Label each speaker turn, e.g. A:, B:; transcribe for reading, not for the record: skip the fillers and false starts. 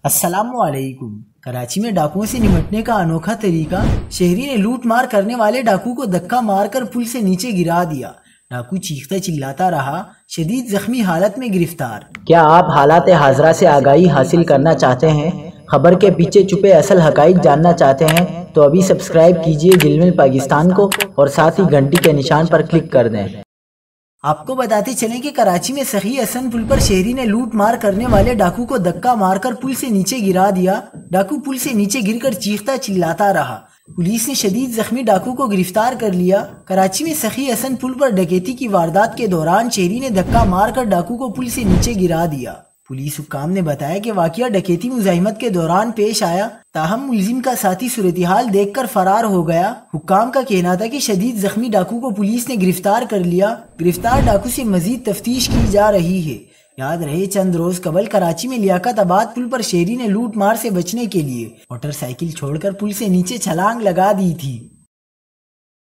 A: السلام علیکم۔ کراچی میں ڈاکوؤں سے نمٹنے کا انوکھا طریقہ، شہری نے لوٹ مار کرنے والے ڈاکو کو دھکا مار کر پل سے نیچے گرا دیا۔ ڈاکو چیختا چلاتا رہا، شدید زخمی حالت میں گرفتار۔
B: کیا آپ حالات حاضرہ سے آگاہی حاصل کرنا چاہتے ہیں؟ خبر کے پیچھے چھپے اصل حقائق جاننا چاہتے ہیں تو ابھی سبسکرائب کیجئے دل مل پاکستان کو اور ساتھ ہی گھنٹی کے نشان پر کلک کر دیں۔
A: آپ کو بتاتے چلیں کہ کراچی میں سخی حسن پل پر شہری نے لوٹ مار کرنے والے ڈاکو کو دھکا مار کر پل سے نیچے گرا دیا۔ ڈاکو پل سے نیچے گر کر چیختا چلاتا رہا۔ پولیس نے شدید زخمی ڈاکو کو گرفتار کر لیا۔ کراچی میں سخی حسن پل پر ڈکیتی کی واردات کے دوران شہری نے دھکا مار کر ڈاکو کو پل سے نیچے گرا دیا۔ پولیس حکام نے بتایا کہ واقعہ ڈکیتی مزاحمت کے دوران پیش آیا، تاہم ملزم کا ساتھی صورتحال دیکھ کر فرار ہو گیا۔ حکام کا کہنا تھا کہ شدید زخمی ڈاکو کو پولیس نے گرفتار کر لیا۔ گرفتار ڈاکو سے مزید تفتیش کی جا رہی ہے۔ یاد رہے چند روز قبل کراچی میں لیاقت آباد پل پر شہری نے لوٹ مار سے بچنے کے لیے موٹر سائیکل چھوڑ کر پل سے نیچے چھلانگ لگا دی تھی۔